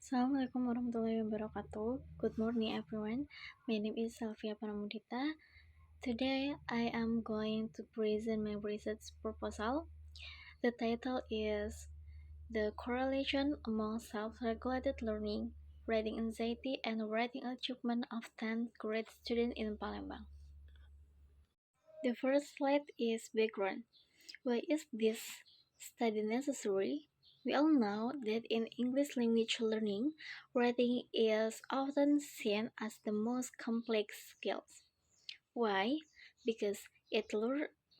Assalamualaikum warahmatullahi wabarakatuh. Good morning, everyone. My name is Sylvia Pramudita. Today, I am going to present my research proposal. The title is The Correlation Among Self-Regulated Learning, Reading Anxiety, and Reading Achievement of 10th grade students in Palembang. The first slide is background. Why is this study necessary? We all know that in English language learning, reading is often seen as the most complex skill. Why? Because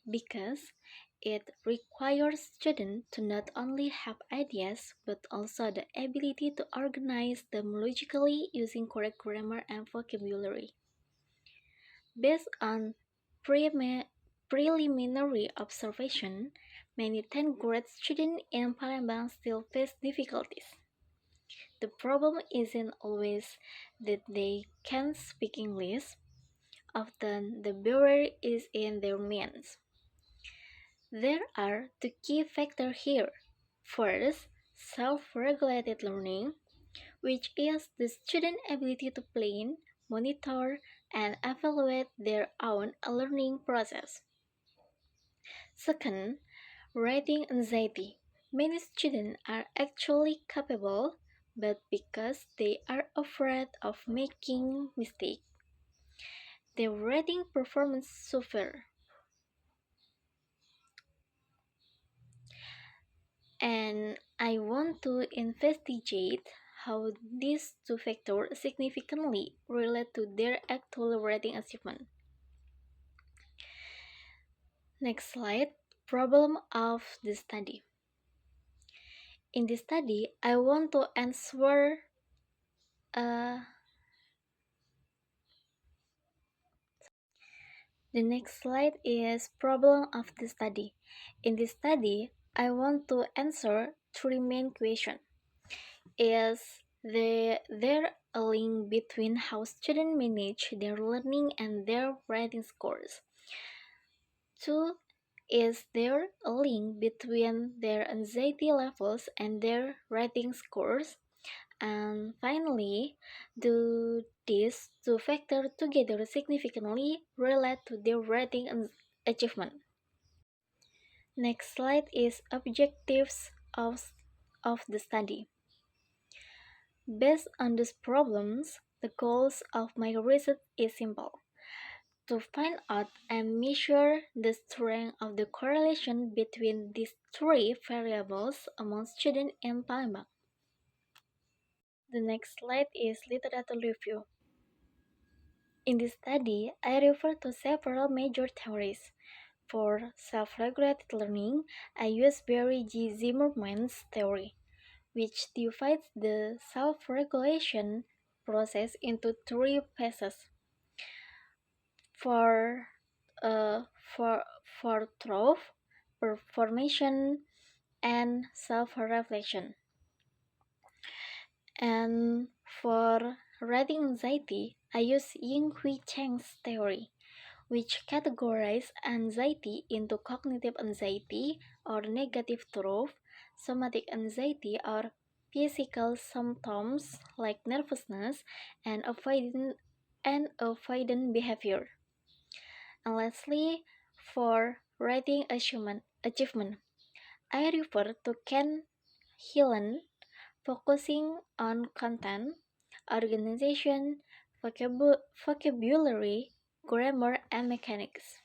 because it requires students to not only have ideas but also the ability to organize them logically using correct grammar and vocabulary. Based on preliminary observation, many 10th grade students in Palembang still face difficulties. The problem isn't always that they can't speak English, often the barrier is in their minds. There are two key factors here. First, self-regulated learning, which is the student's ability to plan, monitor, and evaluate their own learning process. Second, reading anxiety. Many students are actually capable, but because they are afraid of making mistakes, their reading performance suffers. And I want to investigate how these two factors significantly relate to their actual reading achievement. Next slide. Problem of the study. In this study, I want to answer the next slide is problem of the study. In this study, I want to answer three main questions. Is there a link between how students manage their learning and their writing scores? 2. Is there a link between their anxiety levels and their writing scores? And finally, do these two factors together significantly relate to their writing achievement? Next slide is objectives of the study. Based on these problems, the goals of my research is simple: to find out and measure the strength of the correlation between these three variables among students in Palembang. The next slide is literature review. In this study, I refer to several major theories. For self-regulated learning, I use Barry G. Zimmerman's theory, which divides the self-regulation process into three phases. For for truth, formation, and self-reflection. And for reading anxiety, I use Ying-Hui Cheng's theory, which categorizes anxiety into cognitive anxiety or negative truth, somatic anxiety or physical symptoms like nervousness, and avoidant behavior. And lastly, for writing achievement, I refer to Ken Hillen, focusing on content, organization, vocabulary, grammar, and mechanics.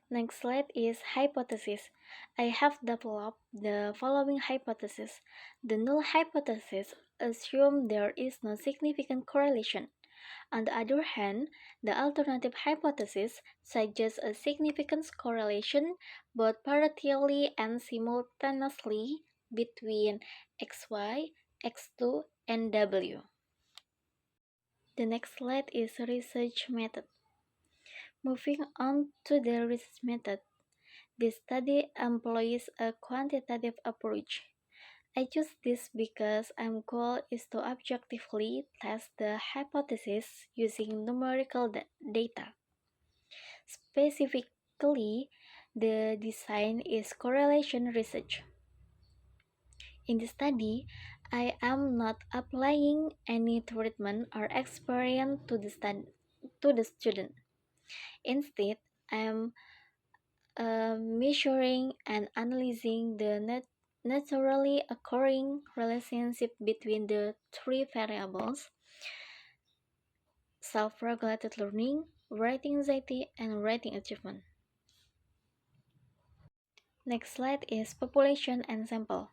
Next slide is hypothesis. I have developed the following hypothesis. The null hypothesis assumes there is no significant correlation. On the other hand, the alternative hypothesis suggests a significant correlation, both partially and simultaneously, between XY, X2, and W. The next slide is research method. Moving on to the research method, this study employs a quantitative approach. I choose this because my goal is to objectively test the hypothesis using numerical data. Specifically, the design is correlation research. In the study, I am not applying any treatment or experience to the student. Instead, I am measuring and analyzing the naturally occurring relationship between the three variables: self regulated learning, writing anxiety, and writing achievement. Next slide is population and sample.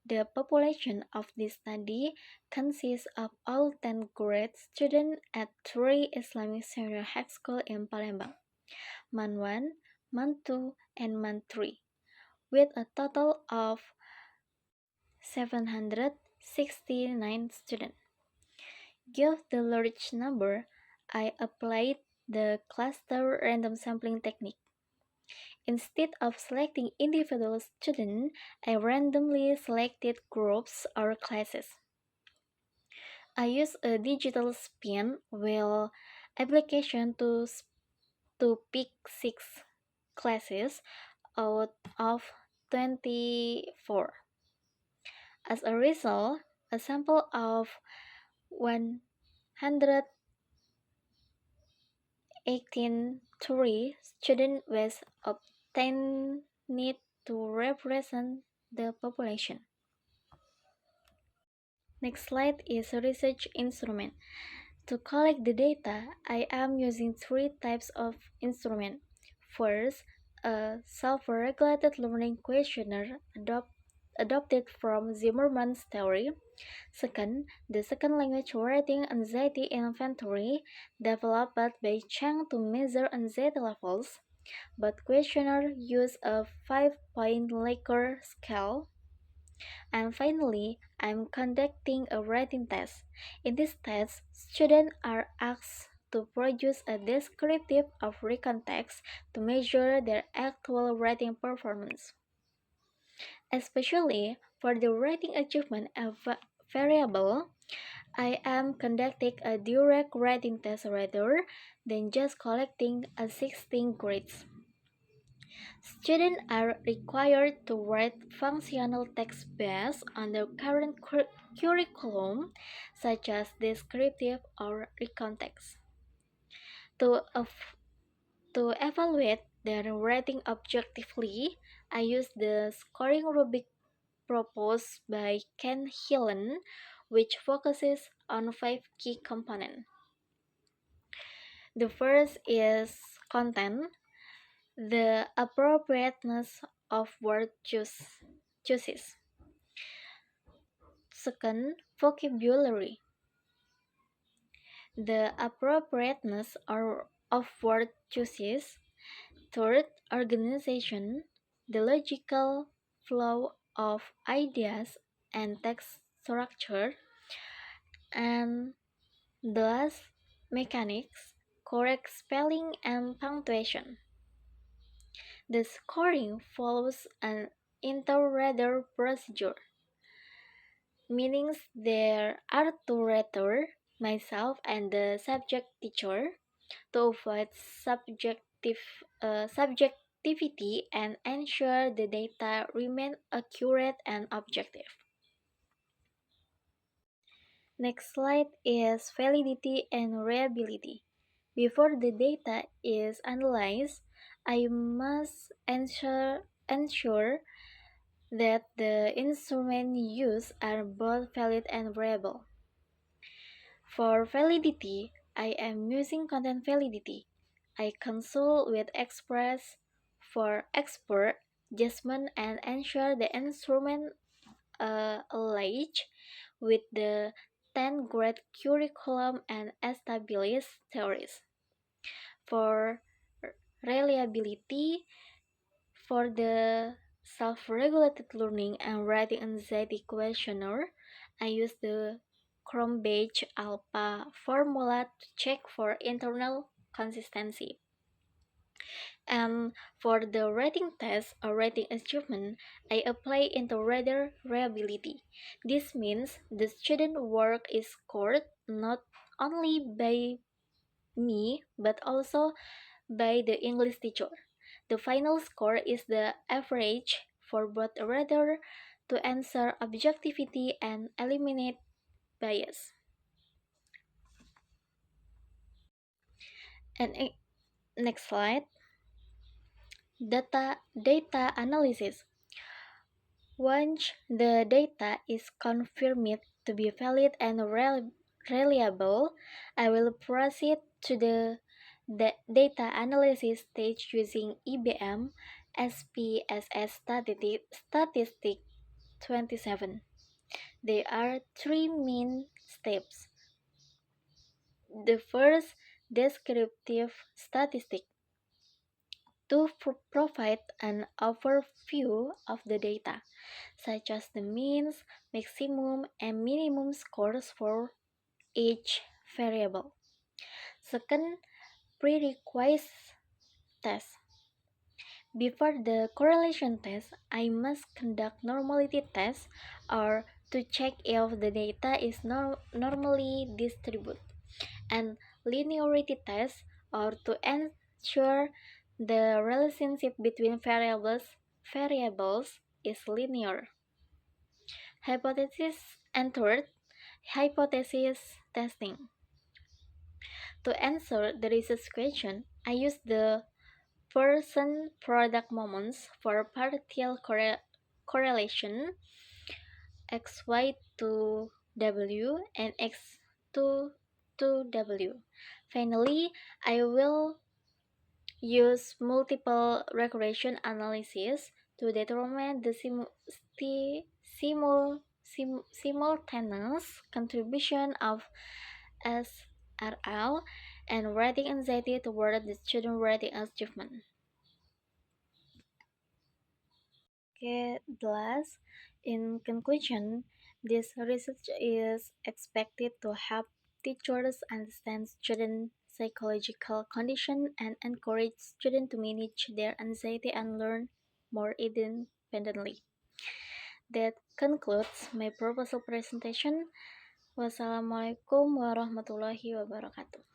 The population of this study consists of all 10th grade students at three Islamic Senior High School in Palembang, MAN 1, MAN 2, and MAN 3, with a total of 769 students. Given the large number, I applied the cluster random sampling technique. Instead of selecting individual students, I randomly selected groups or classes. I use a digital spin wheel application to pick 6 classes out of 24. As a result, a sample of 183 students was obtained to represent the population. Next slide is a research instrument. To collect the data, I am using three types of instrument. First, a self-regulated learning questionnaire adopted from Zimmerman's theory. Second, the second language writing anxiety inventory developed by Chang to measure anxiety levels. But questionnaire use a 5-point Likert scale. And finally, I'm conducting a writing test. In this test, students are asked to produce a descriptive of written text to measure their actual writing performance. Especially for the writing achievement variable, I am conducting a direct writing test rather than just collecting a 16 grades. Students are required to write functional text based on the current curriculum, such as descriptive or recon text. To, to evaluate their writing objectively, I use the scoring rubric proposed by Ken Hillen, which focuses on 5 key components. The first is content, the appropriateness of word choices. Second, vocabulary, the appropriateness of word choices. Third, organization, the logical flow of ideas and text structure. And the last, mechanics, correct spelling and punctuation. The scoring follows an inter-reader procedure, meaning there are two reader, myself and the subject teacher, to avoid subjectivity and ensure the data remain accurate and objective. Next slide is validity and reliability. Before the data is analyzed, I must ensure that the instruments used are both valid and reliable. For validity, I am using content validity. I consult with Express for expert judgment and ensure the instrument aligns with the 10th grade curriculum and established theories. For reliability, for the self-regulated learning and writing anxiety questionnaire, I use the Cronbach Alpha formula to check for internal consistency. And for the writing test or writing achievement, I apply inter-reader reliability. This means the student work is scored not only by me but also by the English teacher. The final score is the average for both reader to ensure objectivity and eliminate bias. And next slide, data analysis. Once the data is confirmed to be valid and reliable, I will proceed to the data analysis stage using EBM SPSS statistic 27. There are three main steps. The first, descriptive statistic, to provide an overview of the data, such as the means, maximum, and minimum scores for each variable. Second, prerequisite test. Before the correlation test, I must conduct normality tests or to check if the data is normally distributed, and linearity tests or to ensure the relationship between variables is linear. Hypothesis and third, hypothesis testing. To answer the research question, I use the person product moments for partial correlation xy to w and x to w. Finally, I will use multiple regression analysis to determine the simultaneous contribution of SRL and reading anxiety toward the student reading achievement. Okay, thus, in conclusion, this research is expected to help teachers understand student psychological condition and encourage students to manage their anxiety and learn more independently. That concludes my proposal presentation. Wassalamualaikum warahmatullahi wabarakatuh.